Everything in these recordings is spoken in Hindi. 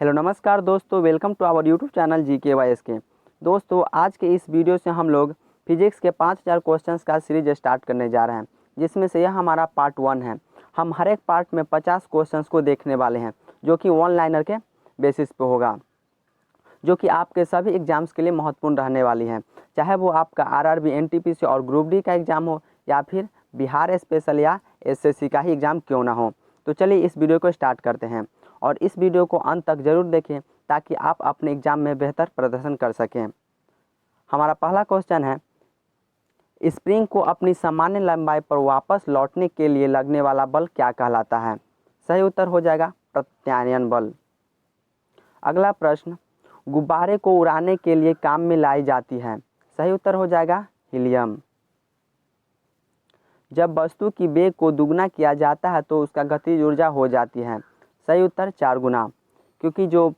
हेलो नमस्कार दोस्तों, welcome to our YouTube channel GKYSK। दोस्तों आज के इस वीडियो से हम लोग फिजिक्स के 5000 क्वेश्चंस का सीरीज स्टार्ट करने जा रहे हैं, जिसमें से यह हमारा पार्ट 1 है। हम हर एक पार्ट में 50 क्वेश्चंस को देखने वाले हैं, जो कि वन लाइनर के बेसिस पे होगा, जो कि आपके सभी एग्जाम्स के लिए महत्वपूर्ण रहने वाली हैं। चाहे वो आपका RRB NTPC और ग्रुप डी का एग्ज़ाम हो या फिर बिहार स्पेशल या SSC का ही एग्ज़ाम क्यों ना हो। तो चलिए इस वीडियो को स्टार्ट करते हैं और इस वीडियो को अंत तक ज़रूर देखें ताकि आप अपने एग्ज़ाम में बेहतर प्रदर्शन कर सकें। हमारा पहला क्वेश्चन है, स्प्रिंग को अपनी सामान्य लंबाई पर वापस लौटने के लिए लगने वाला बल क्या कहलाता है? सही उत्तर हो जाएगा प्रत्यानयन बल। अगला प्रश्न, गुब्बारे को उड़ाने के लिए काम में लाई जाती है। सही उत्तर हो जाएगा हीलियम। जब वस्तु की वेग को दुगना किया जाता है तो उसका गतिज ऊर्जा हो जाती है। सही उत्तर 4 गुना, क्योंकि जो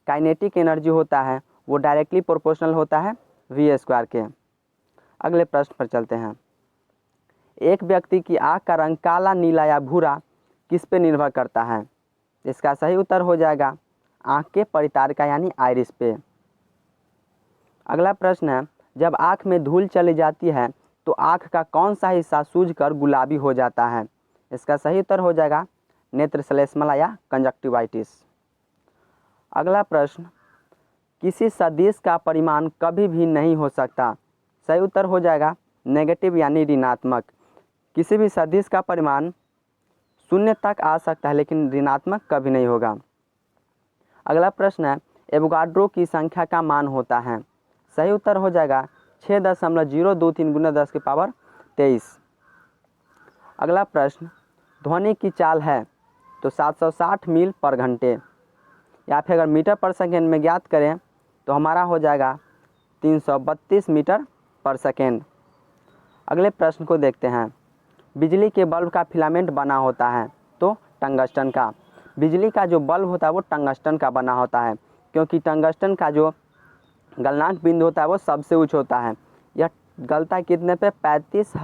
काइनेटिक एनर्जी होता है वो डायरेक्टली प्रोपोर्शनल होता है v² के। अगले प्रश्न पर चलते हैं। एक व्यक्ति की आँख का रंग काला, नीला या भूरा किस पे निर्भर करता है? इसका सही उत्तर हो जाएगा आँख के परितारिका यानी आइरिस पे। अगला प्रश्न है, जब आँख में धूल चली जाती है तो आँख का कौन सा हिस्सा सूजकर गुलाबी हो जाता है? इसका सही उत्तर हो जाएगा नेत्र श्लेष्मला या कंजक्टिवाइटिस। अगला प्रश्न, किसी सदिश का परिमाण कभी भी नहीं हो सकता। सही उत्तर हो जाएगा नेगेटिव यानी ऋणात्मक। किसी भी सदिश का परिमाण शून्य तक आ सकता है लेकिन ऋणात्मक कभी नहीं होगा। अगला प्रश्न है, एवोगाड्रो की संख्या का मान होता है। सही उत्तर हो जाएगा 6.023 × 10⁻23। अगला प्रश्न, ध्वनि की चाल है तो 760 मील पर घंटे, या फिर अगर मीटर पर सेकेंड में ज्ञात करें तो हमारा हो जाएगा 332 मीटर पर सेकेंड। अगले प्रश्न को देखते हैं। बिजली के बल्ब का फिलामेंट बना होता है तो टंगस्टन का। बिजली का जो बल्ब होता है वो टंगस्टन का बना होता है, क्योंकि टंगस्टन का जो गलनांक बिंदु होता है वो सबसे उच्च होता है। यह गलता कितने पे 35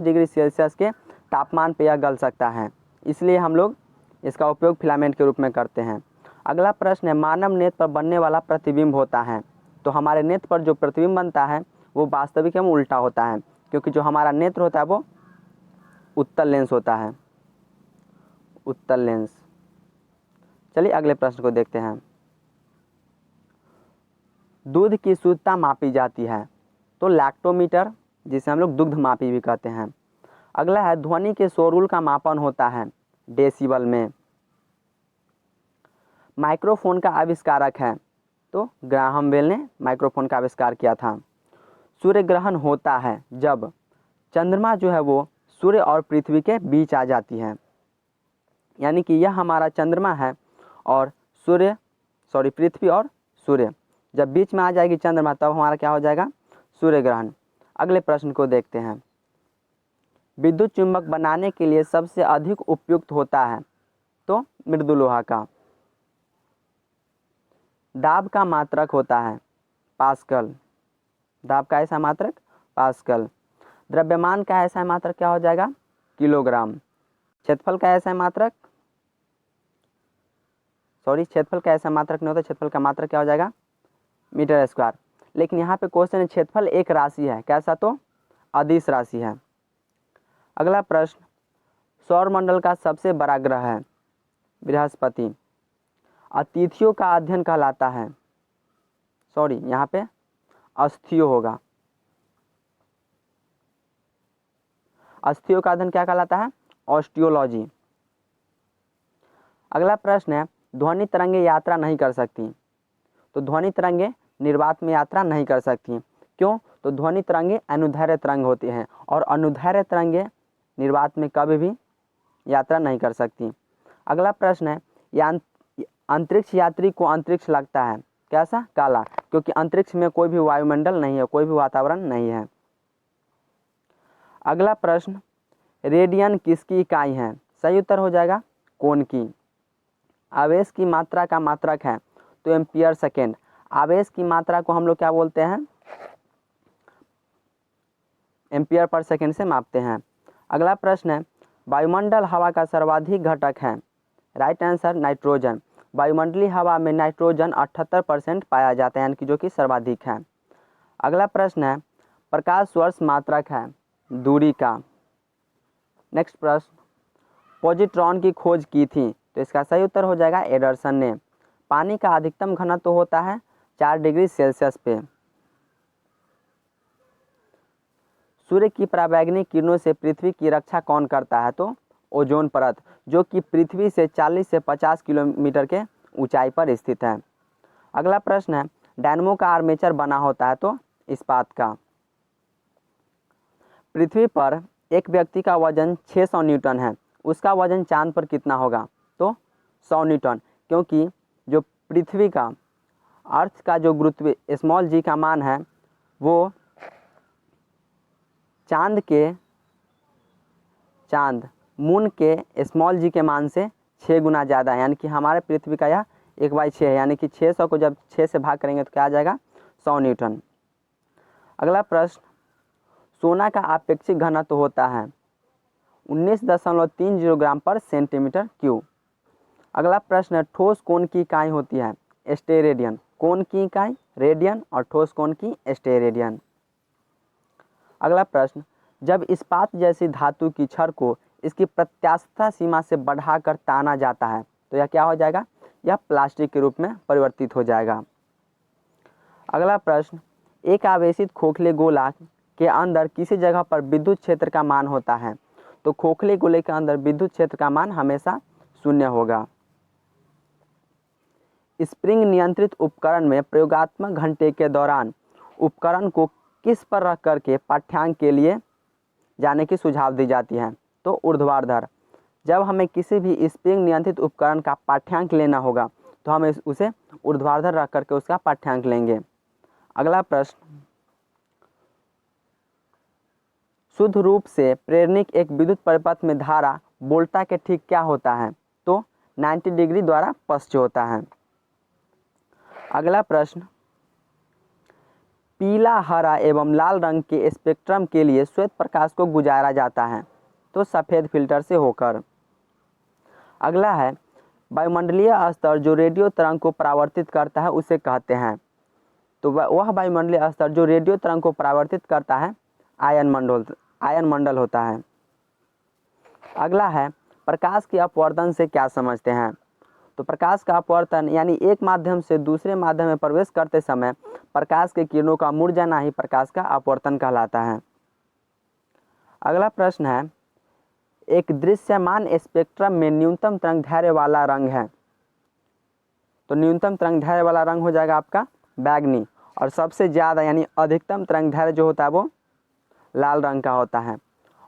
डिग्री सेल्सियस के तापमान पे यह गल सकता है, इसलिए हम लोग इसका उपयोग फिलामेंट के रूप में करते हैं। अगला प्रश्न है, मानव नेत्र पर बनने वाला प्रतिबिंब होता है तो हमारे नेत्र पर जो प्रतिबिंब बनता है वो वास्तविक एवं उल्टा होता है, क्योंकि जो हमारा नेत्र होता है वो उत्तल लेंस होता है, उत्तल लेंस। चलिए अगले प्रश्न को देखते हैं। दूध की शुद्धता मापी जाती है तो लैक्टोमीटर, जिसे हम लोग दुग्ध मापी भी कहते हैं। अगला है, ध्वनि के शोरगुल का मापन होता है डेसिबल में। माइक्रोफोन का आविष्कारक है तो ग्राहम बेल ने माइक्रोफोन का आविष्कार किया था। सूर्य ग्रहण होता है जब चंद्रमा जो है वो सूर्य और पृथ्वी के बीच आ जाती है, यानी कि यह हमारा चंद्रमा है और पृथ्वी और सूर्य जब बीच में आ जाएगी चंद्रमा, तब हमारा क्या हो जाएगा? सूर्य ग्रहण। अगले प्रश्न को देखते हैं। विद्युत चुंबक बनाने के लिए सबसे अधिक उपयुक्त होता है तो मृदु लोहा का। दाब का मात्रक होता है पास्कल। दाब का ऐसा मात्रक पास्कल। द्रव्यमान का ऐसा मात्रक क्या हो जाएगा? किलोग्राम। क्षेत्रफल का ऐसा मात्रक क्षेत्रफल का ऐसा मात्रक नहीं होता, क्षेत्रफल का मात्रक क्या हो जाएगा? Metre square. लेकिन यहाँ पे क्वेश्चन है, क्षेत्रफल एक राशि है, कैसा? तो अदिश राशि है। अगला प्रश्न, सौरमंडल का सबसे बड़ा ग्रह है बृहस्पति। अतिथियों का अध्ययन कहलाता है, यहाँ पे अस्थियों होगा। अस्थियों का अध्ययन क्या कहलाता है? ऑस्टियोलॉजी। अगला प्रश्न है, ध्वनि तरंगे यात्रा नहीं कर सकती तो ध्वनि तरंगे निर्वात में यात्रा नहीं कर सकती। क्यों? तो ध्वनि तरंगे अनुदैर्घ्य तरंग होती हैं और अनुदैर्घ्य तरंगे निर्वात में कभी भी यात्रा नहीं कर सकती। अगला प्रश्न है, अंतरिक्ष यात्री को अंतरिक्ष लगता है कैसा? काला, क्योंकि अंतरिक्ष में कोई भी वायुमंडल नहीं है, कोई भी वातावरण नहीं है। अगला प्रश्न, रेडियन किसकी इकाई है? सही उत्तर हो जाएगा कोण की। आवेश की मात्रा का मात्रक है तो एम्पियर सेकेंड। आवेश की मात्रा को हम लोग क्या बोलते हैं? एम्पियर पर सेकेंड से मापते हैं। अगला प्रश्न है, वायुमंडल हवा का सर्वाधिक घटक है। Right answer nitrogen. वायुमंडलीय हवा में नाइट्रोजन 78% पाया जाता है, यानी कि जो कि सर्वाधिक है। अगला प्रश्न है, प्रकाश वर्ष मात्रक है दूरी का। नेक्स्ट प्रश्न, पॉजिट्रॉन की खोज की थी, तो इसका सही उत्तर हो जाएगा एडरसन ने। पानी का अधिकतम घनत्व होता है 4 डिग्री सेल्सियस पे। सूर्य की पराबैंगनी किरणों से पृथ्वी की रक्षा कौन करता है, तो ओजोन परत, जो कि पृथ्वी से 40 से 50 किलोमीटर के ऊंचाई पर स्थित है। अगला प्रश्न है, डायनमो का आर्मेचर बना होता है, तो इस्पात का। पृथ्वी पर एक व्यक्ति का वजन 600 न्यूटन है, उसका वजन चांद पर कितना होगा, तो 100 न्यूटन, क्योंकि जो पृथ्वी का अर्थ का जो गुरुत्व स्मॉल जी का मान है वो चांद मून के स्मॉल जी के मान से 6 गुना ज़्यादा है, यानी कि हमारे पृथ्वी का यह 1/6 है, यानी कि 600 को जब 6 से भाग करेंगे तो क्या आ जाएगा 100 न्यूटन। अगला प्रश्न, सोना का आपेक्षिक घनत्व होता है 19.30 ग्राम पर सेंटीमीटर क्यूब। अगला प्रश्न है, ठोस कोण की इकाई होती है स्टेरेडियन। कोण की इकाई रेडियन और ठोस कोण की स्टेरेडियन। अगला प्रश्न, जब इस्पात जैसी धातु की छड़ को इसकी प्रत्यास्थता सीमा से बढ़ाकर ताना जाता है तो यह क्या हो जाएगा, यह प्लास्टिक के रूप में परिवर्तित हो जाएगा। अगला प्रश्न, एक आवेशित खोखले गोला के अंदर किसी जगह पर विद्युत क्षेत्र का मान होता है, तो खोखले गोले के अंदर विद्युत क्षेत्र का मान हमेशा 0 होगा। स्प्रिंग नियंत्रित उपकरण में प्रयोगात्मक घंटे के दौरान उपकरण को किस पर रख करके पाठ्यांक के लिए जाने की सुझाव दी जाती है, तो ऊर्ध्वाधर। जब हमें किसी भी स्प्रिंग नियंत्रित उपकरण का पाठ्यांक लेना होगा तो हम उसे ऊर्ध्वाधर रख करके उसका पाठ्यांक लेंगे। अगला प्रश्न, शुद्ध रूप से प्रेरणिक एक विद्युत परिपथ में धारा वोल्टा के ठीक क्या होता है, तो 90 डिग्री द्वारा पश्च होता है। अगला प्रश्न, पीला, हरा एवं लाल रंग के स्पेक्ट्रम के लिए श्वेत प्रकाश को गुजारा जाता है, तो सफ़ेद फिल्टर से होकर। अगला है, वायुमंडलीय स्तर जो रेडियो तरंग को परावर्तित करता है उसे कहते हैं, तो वह वायुमंडलीय स्तर जो रेडियो तरंग को परावर्तित करता है आयन मंडल होता है। अगला है, प्रकाश के अपवर्तन से क्या समझते हैं, तो प्रकाश का अपवर्तन यानी एक माध्यम से दूसरे माध्यम में प्रवेश करते समय प्रकाश के किरणों का मुड़ जाना ही प्रकाश का अपवर्तन कहलाता है। अगला प्रश्न है, एक दृश्यमान स्पेक्ट्रम में न्यूनतम तरंगदैर्घ्य वाला रंग है, तो न्यूनतम तरंगदैर्घ्य वाला रंग हो जाएगा आपका बैंगनी, और सबसे ज़्यादा यानी अधिकतम तरंगदैर्घ्य जो होता है वो लाल रंग का होता है,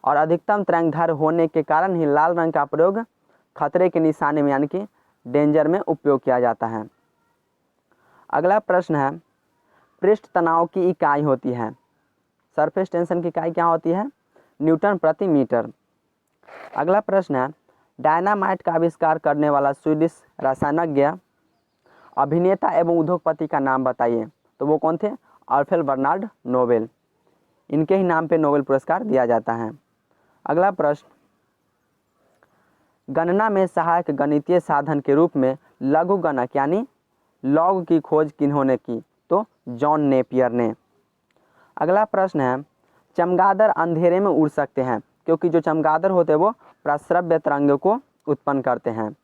और अधिकतम तरंगदैर्घ्य होने के कारण ही लाल रंग का प्रयोग खतरे के निशाने में यानी कि डेंजर में उपयोग किया जाता है। अगला प्रश्न है, पृष्ठ तनाव की इकाई होती है, सरफेस टेंशन की इकाई क्या होती है, न्यूटन प्रति मीटर। अगला प्रश्न है, डायनामाइट का आविष्कार करने वाला स्वीडिश रसायनज्ञ, अभिनेता एवं उद्योगपति का नाम बताइए, तो वो कौन थे, अल्फ्रेड बर्नार्ड नोबेल। इनके ही नाम पे नोबेल पुरस्कार दिया जाता है। अगला प्रश्न, गणना में सहायक गणितीय साधन के रूप में लघुगणक यानी लॉग की खोज किन्होंने की, तो जॉन नेपियर ने। अगला प्रश्न है, चमगादड़ अंधेरे में उड़ सकते हैं क्योंकि जो चमगादड़ होते हैं वो प्रस्रव्य तरंगों को उत्पन्न करते हैं।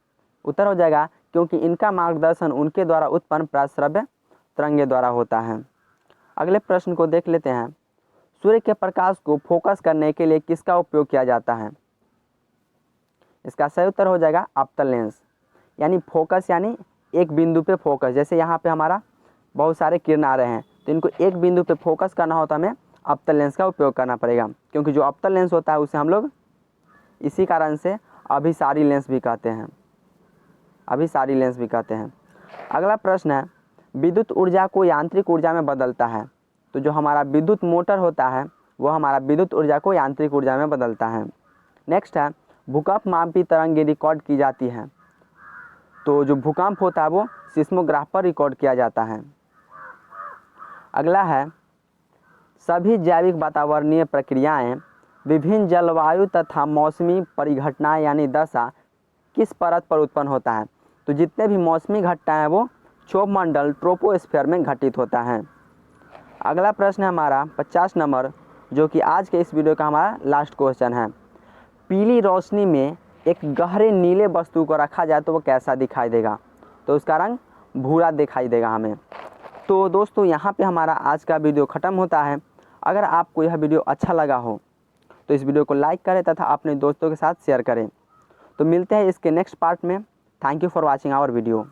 उत्तर हो जाएगा क्योंकि इनका मार्गदर्शन उनके द्वारा उत्पन्न प्रस्रव्य तरंगे द्वारा होता है। अगले प्रश्न को देख लेते हैं, सूर्य के प्रकाश को फोकस करने के लिए किसका उपयोग किया जाता है, इसका सही उत्तर हो जाएगा अवतल लेंस। यानी फोकस यानी एक बिंदु पे फोकस, जैसे यहाँ पे हमारा बहुत सारे किरण आ रहे हैं तो इनको एक बिंदु पे फोकस करना होता है, हमें अवतल लेंस का उपयोग करना पड़ेगा, क्योंकि जो अवतल लेंस होता है उसे हम लोग इसी कारण से अभिसारी लेंस भी कहते हैं, अभिसारी लेंस भी कहते हैं। अगला प्रश्न है, विद्युत ऊर्जा को यांत्रिक ऊर्जा में बदलता है, तो जो हमारा विद्युत मोटर होता है वह हमारा विद्युत ऊर्जा को यांत्रिक ऊर्जा में बदलता है। नेक्स्ट है, भूकंप मापी तरंगें रिकॉर्ड की जाती है, तो जो भूकंप होता है वो सिस्मोग्राफ पर रिकॉर्ड किया जाता है। अगला है, सभी जैविक वातावरणीय प्रक्रियाएं विभिन्न जलवायु तथा मौसमी परिघटनाएं यानी दशा किस परत पर उत्पन्न होता है, तो जितने भी मौसमी घटनाएं हैं वो क्षोभ मंडल ट्रोपोस्फीयर में घटित होता है। अगला प्रश्न है हमारा 50 नंबर, जो कि आज के इस वीडियो का हमारा लास्ट क्वेश्चन है। पीली रोशनी में एक गहरे नीले वस्तु को रखा जाए तो वो कैसा दिखाई देगा? तो उसका रंग भूरा दिखाई देगा हमें। तो दोस्तों यहाँ पे हमारा आज का वीडियो ख़त्म होता है। अगर आपको यह वीडियो अच्छा लगा हो तो इस वीडियो को लाइक करें तथा अपने दोस्तों के साथ शेयर करें। तो मिलते हैं इसके नेक्स्ट पार्ट में। Thank you for watching our video.